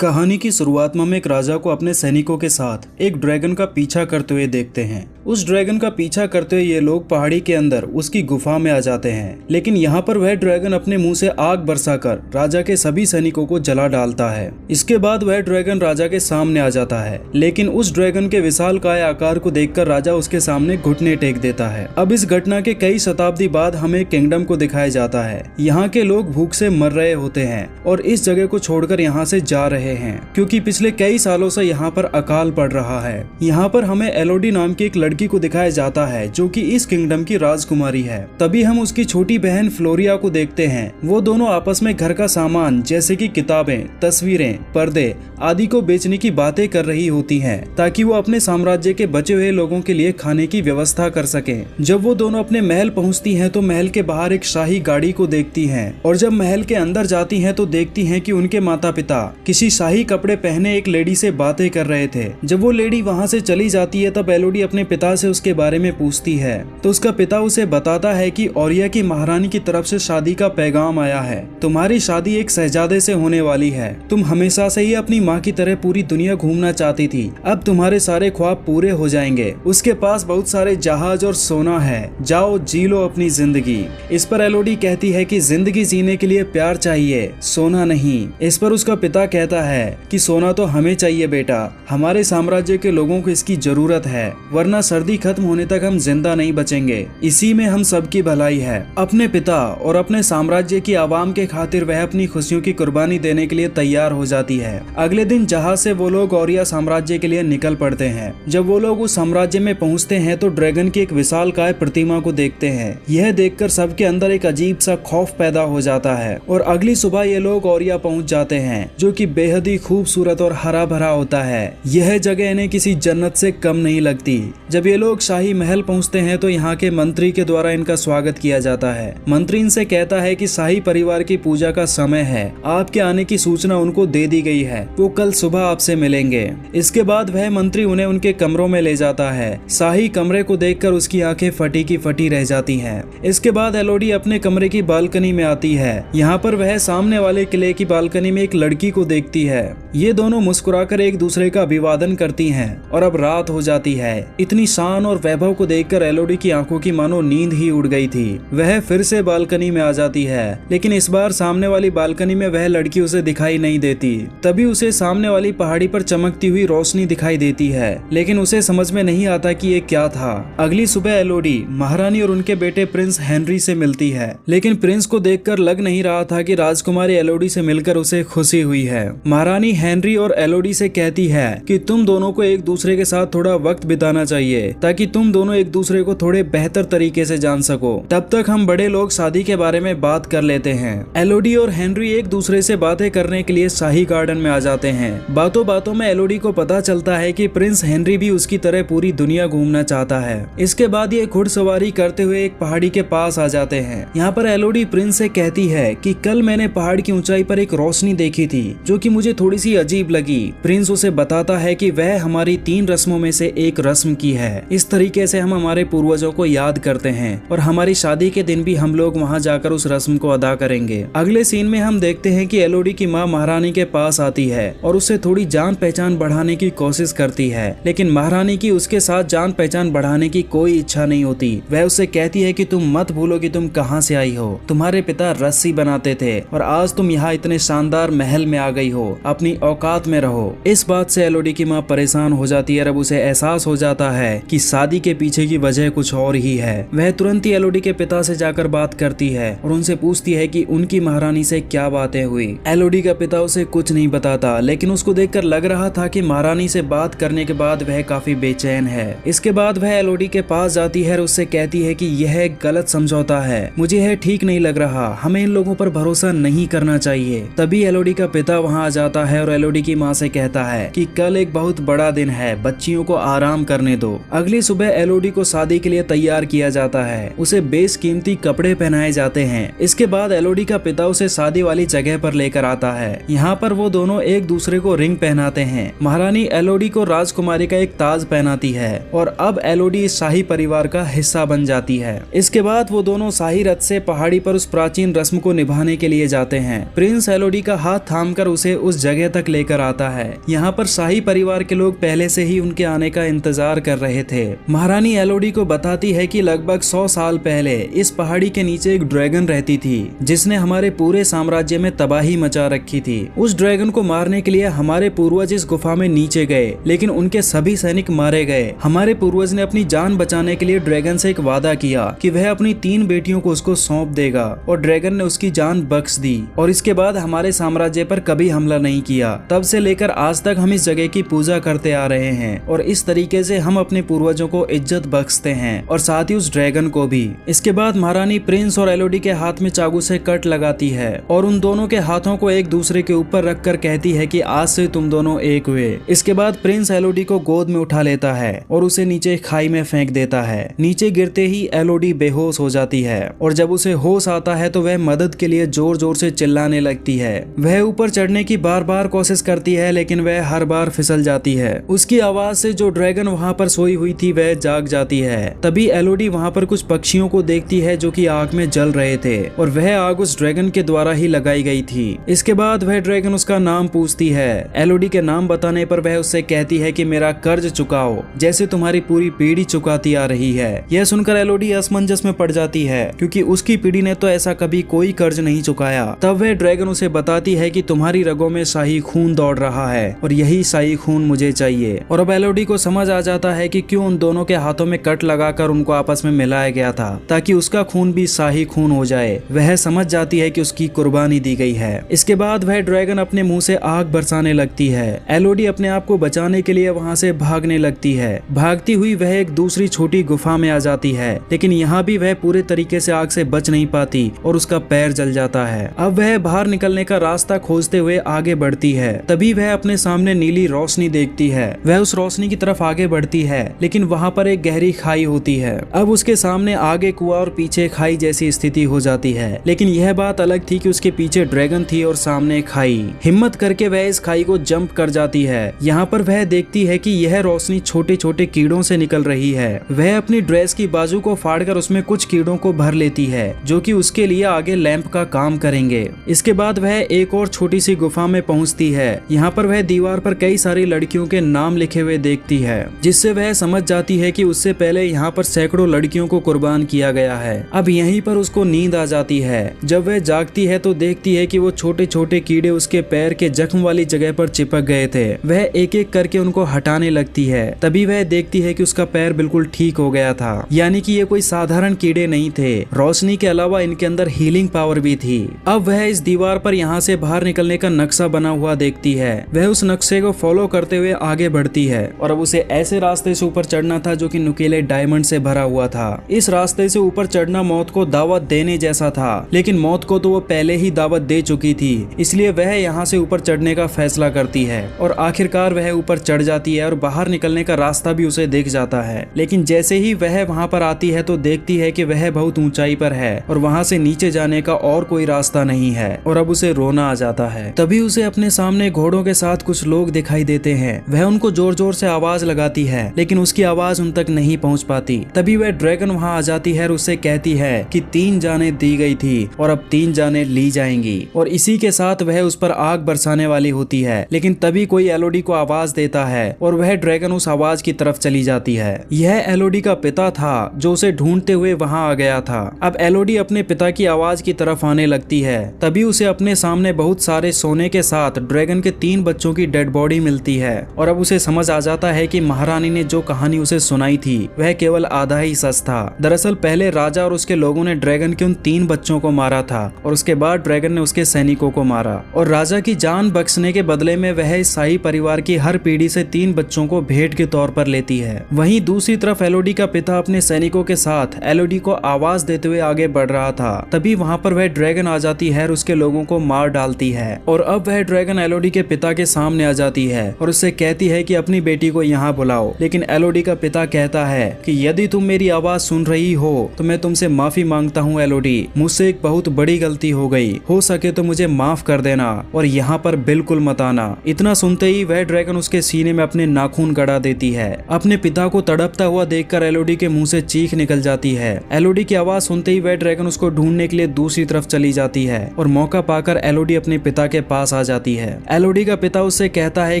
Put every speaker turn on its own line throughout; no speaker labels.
कहानी की शुरुआत में हम एक राजा को अपने सैनिकों के साथ एक ड्रैगन का पीछा करते हुए देखते हैं। उस ड्रैगन का पीछा करते हुए ये लोग पहाड़ी के अंदर उसकी गुफा में आ जाते हैं, लेकिन यहाँ पर वह ड्रैगन अपने मुंह से आग बरसाकर राजा के सभी सैनिकों को जला डालता है। इसके बाद वह ड्रैगन राजा के सामने आ जाता है, लेकिन उस ड्रैगन के विशालकाय आकार को देखकर राजा उसके सामने घुटने टेक देता है। अब इस घटना के कई शताब्दी बाद हमें किंगडम को दिखाया जाता है। यहाँ के लोग भूख से मर रहे होते हैं और इस जगह को छोड़कर यहाँ से जा रहे हैं, क्योंकि पिछले कई सालों से यहाँ पर अकाल पड़ रहा है। यहाँ पर हमें एलोडी नाम की एक लड़की को दिखाया जाता है, जो कि इस किंगडम की राजकुमारी है। तभी हम उसकी छोटी बहन फ्लोरिया को देखते हैं। वो दोनों आपस में घर का सामान जैसे कि किताबें, तस्वीरें, पर्दे आदि को बेचने की बातें कर रही होती हैं, ताकि वो अपने साम्राज्य के बचे हुए लोगों के लिए खाने की व्यवस्था कर सकें। जब वो दोनों अपने महल पहुंचती हैं तो महल के बाहर एक शाही गाड़ी को देखती हैं, और जब महल के अंदर जाती हैं तो देखती हैं कि उनके माता पिता किसी शाही कपड़े पहने एक लेडी से बातें कर रहे थे। जब वो लेडी वहां से चली जाती है तब एलोडी अपने पिता से उसके बारे में पूछती है, तो उसका पिता उसे बताता है कि ओरिया की महारानी की तरफ से शादी का पैगाम आया है। तुम्हारी शादी एक शहजादे से होने वाली है। तुम हमेशा से ही अपनी माँ की तरह पूरी दुनिया घूमना चाहती थी। अब तुम्हारे सारे ख्वाब पूरे हो जाएंगे। उसके पास बहुत सारे जहाज और सोना है। जाओ जी लो अपनी जिंदगी। इस पर एलोडी कहती है कि जिंदगी जीने के लिए प्यार चाहिए, सोना नहीं। इस पर उसका पिता कहता है कि सोना तो हमें चाहिए बेटा, हमारे साम्राज्य के लोगों को इसकी जरूरत है, वरना सर्दी खत्म होने तक हम जिंदा नहीं बचेंगे। इसी में हम सबकी भलाई है। अपने पिता और अपने साम्राज्य की आवाम के खातिर वह अपनी खुशियों की कुर्बानी देने के लिए तैयार हो जाती है। अगले दिन जहाज से वो लोग ओरिया साम्राज्य के लिए निकल पड़ते हैं। जब वो लोग उस साम्राज्य में पहुंचते हैं तो ड्रैगन की एक विशालकाय प्रतिमा को देखते हैं। यह देखकर सबके अंदर एक अजीब सा खौफ पैदा हो जाता है, और अगली सुबह ये लोग ओरिया पहुंच जाते हैं, जो कि बेहद ही खूबसूरत और हरा भरा होता है। यह जगह इन्हें किसी जन्नत से कम नहीं लगती। जब ये लोग शाही महल पहुंचते हैं तो यहाँ के मंत्री के द्वारा इनका स्वागत किया जाता है। मंत्री इनसे कहता है कि शाही परिवार की पूजा का समय है, आपके आने की सूचना उनको दे दी गई है, वो कल सुबह आपसे मिलेंगे। इसके बाद वह मंत्री उन्हें उनके कमरों में ले जाता है। शाही कमरे को देखकर उसकी आंखें फटी की फटी रह जाती हैं। इसके बाद एलोडी अपने कमरे की बालकनी में आती है। यहाँ पर वह सामने वाले किले की बालकनी में एक लड़की को देखती है। ये दोनों मुस्कुराकर एक दूसरे का अभिवादन करती हैं, और अब रात हो जाती है। इतनी शान और वैभव को देखकर एलोडी की आंखों की मानो नींद ही उड़ गई थी। वह फिर से बालकनी में आ जाती है, लेकिन इस बार सामने वाली बालकनी में वह लड़की उसे दिखाई नहीं देती। तभी उसे सामने वाली पहाड़ी पर चमकती हुई रोशनी दिखाई देती है, लेकिन उसे समझ में नहीं आता कि ये क्या था। अगली सुबह एलोडी महारानी और उनके बेटे प्रिंस हेनरी से मिलती है, लेकिन प्रिंस को देखकर लग नहीं रहा था कि राजकुमारी एलोडी से मिलकर उसे खुशी हुई है। महारानी हेनरी और एलोडी से कहती है कि तुम दोनों को एक दूसरे के साथ थोड़ा वक्त बिताना चाहिए, ताकि तुम दोनों एक दूसरे को थोड़े बेहतर तरीके से जान सको। तब तक हम बड़े लोग शादी के बारे में बात कर लेते हैं। एलोडी और हेनरी एक दूसरे से बातें करने के लिए शाही गार्डन में आ जाते हैं। बातों बातों में एलोडी को पता चलता है कि प्रिंस हेनरी भी उसकी तरह पूरी दुनिया घूमना चाहता है। इसके बाद ये घुड़सवारी करते हुए एक पहाड़ी के पास आ जाते हैं। यहाँ पर एलोडी प्रिंस से कहती है कि कल मैंने पहाड़ की ऊंचाई पर एक रोशनी देखी थी, जो कि मुझे थोड़ी सी अजीब लगी। प्रिंस उसे बताता है कि वह हमारी 3 रस्मों में से एक रस्म की है। इस तरीके से हम हमारे पूर्वजों को याद करते हैं, और हमारी शादी के दिन भी हम लोग वहां जाकर उस रस्म को अदा करेंगे। अगले सीन में हम देखते हैं कि एलोडी की माँ महारानी के पास आती है और उससे थोड़ी जान पहचान बढ़ाने की कोशिश करती है, लेकिन महारानी की उसके साथ जान पहचान बढ़ाने की कोई इच्छा नहीं होती। वह उससे कहती है कि तुम मत भूलो कि तुम कहाँ से आई हो। तुम्हारे पिता रस्सी बनाते थे और आज तुम यहाँ इतने शानदार महल में आ गई हो। अपनी औकात में रहो। इस बात से एलोडी की माँ परेशान हो जाती है। अब उसे एहसास हो जाता है कि शादी के पीछे की वजह कुछ और ही है। वह तुरंत ही एलोडी के पिता से जाकर बात करती है और उनसे पूछती है कि उनकी महारानी से क्या बातें हुई। एलोडी का पिता उसे कुछ नहीं बताता, लेकिन उसको देखकर लग रहा था कि महारानी से बात करने के बाद वह काफी बेचैन है। इसके बाद वह एलोडी के पास जाती है और उससे कहती है कि यह एक गलत समझौता है, मुझे यह ठीक नहीं लग रहा, हमें इन लोगों पर भरोसा नहीं करना चाहिए। तभी एलोडी का पिता वहां आ जाता है और एलोडी की माँ से कहता है कि कल एक बहुत बड़ा दिन है, बच्चियों को आराम करने दो। अगली सुबह एलोडी को शादी के लिए तैयार किया जाता है, उसे बेशकीमती कपड़े पहनाए जाते हैं। इसके बाद एलोडी का पिता उसे शादी वाली जगह पर लेकर आता है। यहाँ पर वो दोनों एक दूसरे को रिंग पहनाते हैं। महारानी एलोडी को राजकुमारी का एक ताज पहनाती है और अब एलोडी इस शाही परिवार का हिस्सा बन जाती है। इसके बाद वो दोनों शाही रथ से पहाड़ी पर उस प्राचीन रस्म को निभाने के लिए जाते हैं। प्रिंस एलोडी का हाथ थामकर उसे उस जगह तक लेकर आता है। यहाँ पर शाही परिवार के लोग पहले से ही उनके आने का इंतजार कर रहे थे। महारानी एलोडी को बताती है कि लगभग 100 साल पहले इस पहाड़ी के नीचे एक ड्रैगन रहती थी जिसने हमारे पूरे साम्राज्य में तबाही मचा रखी थी। उस ड्रैगन को मारने के लिए हमारे पूर्वज इस गुफा में नीचे गए, लेकिन उनके सभी सैनिक मारे गए। हमारे पूर्वज ने अपनी जान बचाने के लिए ड्रैगन से एक वादा किया कि वह अपनी 3 बेटियों को उसको सौंप देगा और ड्रैगन ने उसकी जान बख्श दी और इसके बाद हमारे साम्राज्य पर कभी हमला नहीं किया। तब से लेकर आज तक हम इस जगह की पूजा करते आ रहे हैं और इस तरीके से हम अपने पूर्वजों को इज्जत बख्शते हैं और साथ ही उस ड्रैगन को भी। इसके बाद महारानी प्रिंस और एलोडी के हाथ में चाकू से कट लगाती है और उन दोनों के हाथों को एक दूसरे के ऊपर रखकर कहती है कि आज से तुम दोनों एक हुए। इसके बाद प्रिंस एलोडी को गोद में उठा लेता है और उसे नीचे खाई में फेंक देता है। नीचे गिरते ही एलोडी बेहोश हो जाती है और जब उसे होश आता है तो वह मदद के लिए जोर जोर से चिल्लाने लगती है। वह ऊपर चढ़ने की बार बार कोशिश करती है लेकिन वह हर बार फिसल जाती है। उसकी आवाज से जो ड्रैगन वहाँ पर सोई हुई थी वह जाग जाती है। तभी एलोडी वहाँ पर कुछ पक्षियों को देखती है जो कि आग में जल रहे थे और वह आग उस ड्रैगन के द्वारा ही लगाई गई थी। इसके बाद वह ड्रैगन उसका नाम पूछती है। एलोडी के नाम बताने पर वह उससे कहती है कि मेरा कर्ज चुकाओ जैसे तुम्हारी पूरी पीढ़ी चुकाती आ रही है। यह सुनकर एलोडी असमंजस में पड़ जाती है क्योंकि उसकी पीढ़ी ने तो ऐसा कभी कोई कर्ज नहीं चुकाया। तब वह ड्रैगन उसे बताती है कि तुम्हारी रगों में शाही खून दौड़ रहा है और यही शाही खून मुझे चाहिए। और अब एलोडी को समझ आ जाता है कि क्यों उन दोनों के हाथों में कट लगाकर उनको आपस में मिलाया गया था ताकि उसका खून भी शाही खून हो जाए। वह समझ जाती है कि उसकी कुर्बानी दी गई है। इसके बाद वह ड्रैगन अपने मुंह से आग बरसाने लगती है। एलोडी अपने आप को बचाने के लिए वहाँ से भागने लगती है। भागती हुई वह एक दूसरी छोटी गुफा में आ जाती है, लेकिन यहाँ भी वह पूरे तरीके से आग से बच नहीं पाती और उसका पैर जल जाता है। अब वह बाहर निकलने का रास्ता खोजते हुए आगे बढ़ती है। तभी वह अपने सामने नीली रोशनी देखती है। वह उस रोशनी की तरफ आगे बढ़ती है, लेकिन वहाँ पर एक गहरी खाई होती है। अब उसके सामने आगे कुआं और पीछे खाई जैसी स्थिति हो जाती है, लेकिन यह बात अलग थी कि उसके पीछे ड्रैगन थी और सामने खाई। हिम्मत करके वह इस खाई को जंप कर जाती है। यहाँ पर वह देखती है कि यह रोशनी छोटे छोटे कीड़ों से निकल रही है। वह अपनी ड्रेस की बाजू को फाड़कर उसमें कुछ कीड़ों को भर लेती है जो कि उसके लिए आगे लैंप का काम करेंगे। इसके बाद वह एक और छोटी सी गुफा में पहुंचती है। यहाँ पर वह दीवार पर कई सारी लड़कियों के नाम लिखे हुए देखती है, जिससे वह समझ जाती है कि उससे पहले यहाँ पर सैकड़ों लड़कियों को कुर्बान किया गया है। अब यहीं पर उसको नींद आ जाती है। जब वह जागती है तो देखती है कि वो छोटे छोटे कीड़े उसके पैर के जख्म वाली जगह पर चिपक गए थे। वह एक एक करके उनको हटाने लगती है। तभी वह देखती है कि उसका पैर बिल्कुल ठीक हो गया था, यानी कि ये कोई साधारण कीड़े नहीं थे। रोशनी के अलावा इनके अंदर हीलिंग पावर भी थी। अब वह इस दीवार पर यहाँ से बाहर निकलने का नक्शा बना हुआ देखती है। वह उस नक्शे को फॉलो करते हुए आगे बढ़ती है और अब उसे ऐसे रास्ते से ऊपर चढ़ना था जो कि नुकीले डायमंड से भरा हुआ था। इस रास्ते से ऊपर चढ़ना मौत को दावत देने जैसा था, लेकिन मौत को तो वो पहले ही दावत दे चुकी थी, इसलिए वह यहाँ से ऊपर चढ़ने का फैसला करती है और आखिरकार वह ऊपर चढ़ जाती है और बाहर निकलने का रास्ता भी उसे दिख जाता है। लेकिन जैसे ही वह वहाँ पर आती है तो देखती है कि वह बहुत ऊंचाई पर है और वहाँ से नीचे जाने का और कोई रास्ता नहीं है और अब उसे रोना आ जाता है। तभी उसे अपने सामने घोड़ों के साथ कुछ लोग दिखाई देते हैं। वह उनको जोर जोर से आवाज लगाती है, लेकिन उसकी आवाज उन तक नहीं पहुँच पाती। तभी वह ड्रैगन वहाँ आ जाती है और उससे कहती है कि 3 जानें दी गई थी और अब 3 जानें ली जाएंगी, और इसी के साथ वह उस पर आग बरसाने वाली होती है। लेकिन तभी कोई एलोडी को आवाज देता है और वह ड्रैगन उस आवाज की तरफ चली जाती है। यह एलोडी का पिता था जो उसे ढूंढते हुए वहाँ आ गया था। अब एलोडी अपने पिता की आवाज की तरफ आने लगती है। तभी उसे अपने सामने बहुत सारे सोने के साथ ड्रैगन के 3 बच्चों की डेड बॉडी मिलती है और अब उसे समझ आ जाता है कि महारानी ने जो कहानी उसे सुनाई थी वह केवल आधा ही सच था। दरअसल पहले राजा और उसके लोगों ने ड्रैगन के उन 3 बच्चों को मारा था और उसके बाद ड्रैगन ने उसके सैनिकों को मारा और राजा की जान बख्शने के बदले में वह इस शाही परिवार की हर पीढ़ी से 3 बच्चों को भेंट के तौर पर लेती है। वहीं दूसरी तरफ एलोडी का पिता अपने सैनिकों के साथ एलोडी को आवाज देते हुए आगे बढ़ रहा था। तभी वहाँ पर वह ड्रैगन आ जाती है और उसके लोगों को मार डालती है और अब वह ड्रैगन एलोडी के पिता के सामने आ जाती है और उससे कहती है कि अपनी बेटी को यहाँ बुलाओ। लेकिन एलोडी का पिता कहता है कि यदि तुम मेरी आवाज सुन रही हो तो मैं तुमसे माफी मांगता हूँ एलोडी, मुझसे एक बहुत बड़ी गलती हो गई, हो सके तो मुझे माफ कर देना और यहाँ पर बिल्कुल मत आना। इतना सुनते ही वह ड्रैगन उसके सीने में अपने नाखून गड़ा देती है। अपने पिता को तड़पता हुआ देखकर एलोडी के मुंह से चीख निकल जाती है। एलोडी की आवाज सुनते ही वह ड्रैगन उसको ढूंढने के लिए दूसरी तरफ चली जाती है और मौका पाकर एलोडी अपने पिता के पास आ जाती है। एलोडी का पिता उससे कहता है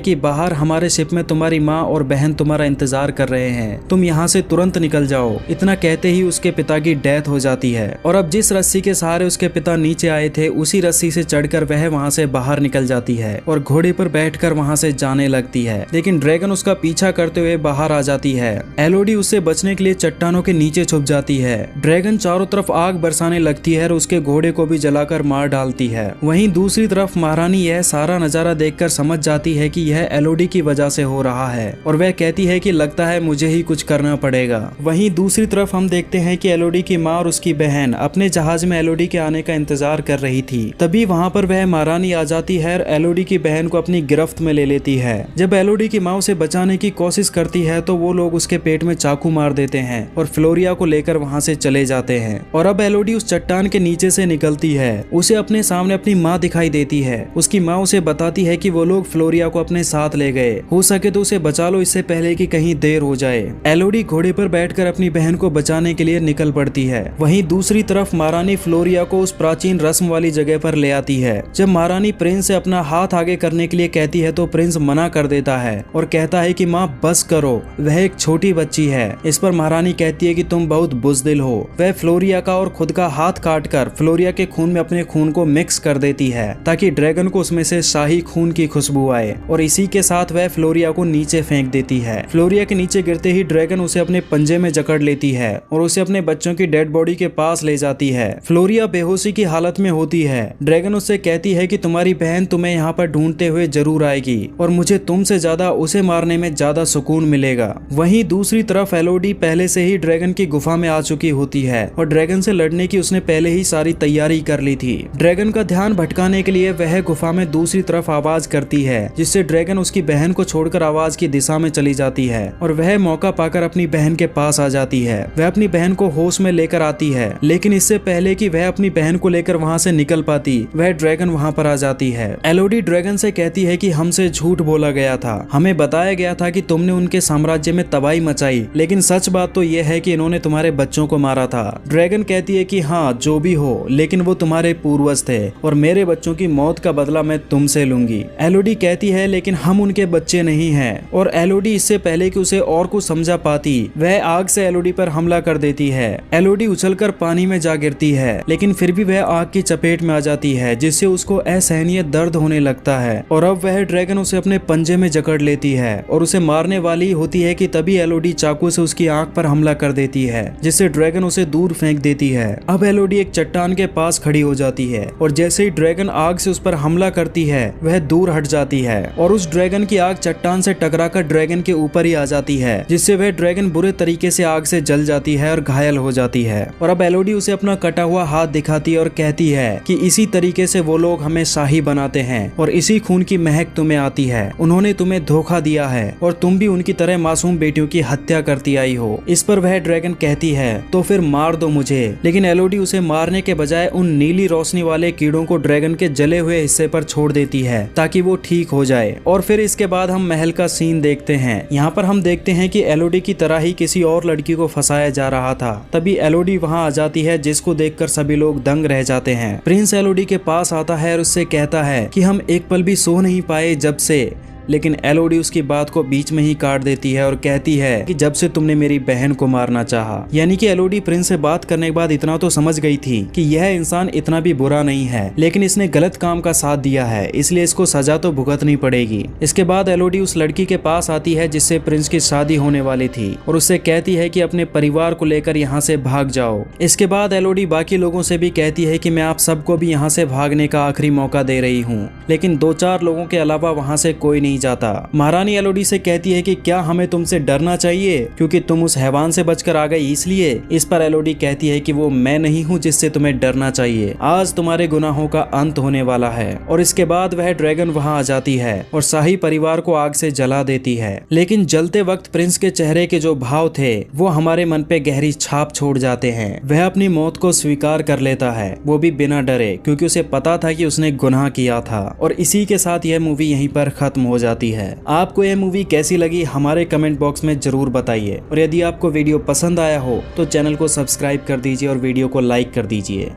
कि बाहर हमारे शिप में तुम्हारी माँ और बहन तुम्हारा इंतजार कर रहे हैं, तुम यहाँ से तुरंत निकल जाओ। इतना कहते ही उसके पिता की डेथ हो जाती है और अब जिस रस्सी के सहारे उसके पिता नीचे आए थे उसी रस्सी से चढ़कर वह वहाँ से बाहर निकल जाती है और घोड़े पर बैठकर वहाँ से जाने लगती है, लेकिन ड्रैगन उसका पीछा करते हुए बाहर आ जाती है। एलोडी उससे बचने के लिए चट्टानों के नीचे छुप जाती है। ड्रैगन चारों तरफ आग बरसाने लगती है और उसके घोड़े को भी जलाकर मार डालती है। वहीं दूसरी तरफ महारानी यह सारा नजारा देखकर समझ जाती है कि यह एलोडी की वजह से हो रहा है और वह कहती है कि लगता है मुझे ही कुछ करना पड़ेगा। वहीं दूसरी तरफ हम देखते हैं कि एलोडी की माँ और उसकी बहन अपने जहाज में एलोडी के आने का इंतजार कर रही थी। तभी वहाँ पर वह महारानी आ जाती है और एलोडी की बहन को अपनी गिरफ्त में ले लेती है। जब एलोडी की माँ उसे बचाने की कोशिश करती है तो वो लोग उसके पेट में चाकू मार देते हैं और फ्लोरिया को लेकर वहाँ से चले जाते हैं। और अब एलोडी उस चट्टान के नीचे से निकलती है। उसे अपने सामने अपनी माँ दिखाई देती है। उसकी माँ उसे बताती है कि वो लोग फ्लोरिया को अपने साथ ले गए, हो सके तो उसे बचा लो इससे पहले कि कहीं देर हो जाए। एलोडी घोड़े पर बैठकर अपनी बहन को बचाने के लिए निकल पड़ती है। वहीं दूसरी तरफ महारानी फ्लोरिया को उस प्राचीन रस्म वाली जगह पर ले आती है। जब महारानी प्रिंस से अपना हाथ आगे करने के लिए कहती है तो प्रिंस मना कर देता है और कहता है कि माँ बस करो, वह एक छोटी बच्ची है। इस पर महारानी कहती है कि तुम बहुत बुज़दिल हो। वह फ्लोरिया का और खुद का हाथ काटकर फ्लोरिया के खून में अपने खून को मिक्स कर देती है ताकि ड्रैगन को उसमें से शाही खून की खुशबू आए और इसी के साथ वह फ्लोरिया को नीचे फेंक देती है। फ्लोरिया के नीचे गिरते ही ड्रैगन उसे अपने पंजे में जकड़ लेती है और उसे अपने बच्चों की डेड बॉडी के पास ले जाती है। फ्लोरिया बेहोशी की हालत में होती है। ड्रैगन उससे कहती है कि तुम्हारी बहन तुम्हें यहाँ पर ढूंढते हुए जरूर आएगी और मुझे तुमसे ज्यादा उसे मारने में ज्यादा सुकून मिलेगा। वहीं दूसरी तरफ एलोडी पहले से ही ड्रैगन की गुफा में आ चुकी होती है और ड्रैगन से लड़ने की उसने पहले ही सारी तैयारी कर ली थी। ड्रैगन का ध्यान भटकाने के लिए वह गुफा में दूसरी तरफ आवाज करती है जिससे ड्रैगन उसकी बहन को छोड़कर आवाज की दिशा में चली जाती है और वह मौका पाकर अपनी बहन के पास आ जाती है। वह अपनी बहन को होश में लेकर आती है, लेकिन इससे पहले कि वह अपनी बहन को लेकर वहां से निकल पाती वह ड्रैगन वहां पर आ जाती है। एलोडी ड्रैगन से कहती है कि हमसे झूठ बोला गया था, हमें बताया गया था कि तुमने उनके साम्राज्य में तबाही मचाई, लेकिन सच बात तो यह है कि इन्होंने तुम्हारे बच्चों को मारा था। ड्रैगन कहती है कि हाँ जो भी हो, लेकिन वो तुम्हारे पूर्वज थे और मेरे बच्चों की मौत का बदला मैं तुमसे लूंगी। एलोडी कहती है लेकिन हम उनके बच्चे नहीं हैं और एलोडी इससे पहले कि उसे और कुछ समझा पाती वह आग से एलोडी पर हमला कर देती है। एलोडी उछलकर पानी में जा गिरती है, लेकिन फिर भी वह आग की चपेट में आ जाती है जिससे उसको असहनीय दर्द होने लगता है और अब वह ड्रैगन उसे अपने पंजे में जकड़ लेती है और उसे मारने वाली होती है कि तभी एलोडी चाकू से उसकी आंख पर हमला कर देती है जिससे ड्रैगन उसे दूर फेंक देती है। अब एलोडी एक चट्टान के पास खड़ी हो जाती है और जैसे ही ड्रैगन आग से उस पर हमला करती है वह दूर हट जाती है और उस ड्रैगन की आग चट्टान से टकराकर ड्रैगन के ऊपर ही आ जाती है जिससे वह ड्रैगन बुरे तरीके से आग से जल जाती है और घायल हो जाती है। और अब एलोडी उसे अपना कटा हुआ हाथ दिखाती है और कहती है कि इसी तरीके से वो लोग हमें शाही बनाते हैं और इसी खून की महक तुम्हें आती है। उन्होंने तुम्हें धोखा दिया है और तुम भी उनकी तरह मासूम बेटियों की हत्या करती आई हो। इस पर वह ड्रैगन कहती है तो फिर मार दो मुझे, लेकिन एलोडी उसे मारने के बजाय उन नीली रोशनी वाले कीड़ों को ड्रैगन के जले हुए हिस्से पर छोड़ देती है ताकि वो ठीक हो जाए। और फिर इसके बाद हम महल का सीन देखते हैं। यहाँ पर हम देखते हैं कि एलोडी की तरह ही किसी और लड़की को फंसाया जा रहा था। तभी एलोडी वहाँ आ जाती है जिसको देखकर सभी लोग दंग रह जाते हैं। प्रिंस एलोडी के पास आता है और उससे कहता है कि हम एक पल भी सो नहीं पाए जब से, लेकिन एलोडी उसकी बात को बीच में ही काट देती है और कहती है कि जब से तुमने मेरी बहन को मारना चाहा। यानी कि एलोडी प्रिंस से बात करने के बाद इतना तो समझ गई थी कि यह इंसान इतना भी बुरा नहीं है, लेकिन इसने गलत काम का साथ दिया है, इसलिए इसको सजा तो भुगतनी पड़ेगी। इसके बाद एलोडी उस लड़की के पास आती है जिससे प्रिंस की शादी होने वाली थी और उससे कहती है कि अपने परिवार को लेकर यहाँ से भाग जाओ। इसके बाद एलोडी बाकी लोगों से भी कहती है कि मैं आप सबको भी यहाँ से भागने का आखिरी मौका दे रही हूँ, लेकिन 2-4 लोगों के अलावा वहाँ से कोई नहीं नहीं जाता। महारानी एलोडी से कहती है कि क्या हमें तुमसे डरना चाहिए क्योंकि तुम उस हैवान से बचकर आ गई इसलिए। इस पर एलोडी कहती है कि वो मैं नहीं हूँ जिससे तुम्हें डरना चाहिए, आज तुम्हारे गुनाहों का अंत होने वाला है। और इसके बाद वह ड्रैगन वहाँ आ जाती है और शाही परिवार को आग से जला देती है। लेकिन जलते वक्त प्रिंस के चेहरे के जो भाव थे वो हमारे मन पे गहरी छाप छोड़ जाते हैं। वह अपनी मौत को स्वीकार कर लेता है, वो भी बिना डरे, क्योंकि उसे पता था कि उसने गुनाह किया था। और इसी के साथ यह मूवी यहीं पर खत्म हो जाती है। आपको यह मूवी कैसी लगी हमारे कमेंट बॉक्स में जरूर बताइए। और यदि आपको वीडियो पसंद आया हो तो चैनल को सब्सक्राइब कर दीजिए और वीडियो को लाइक कर दीजिए।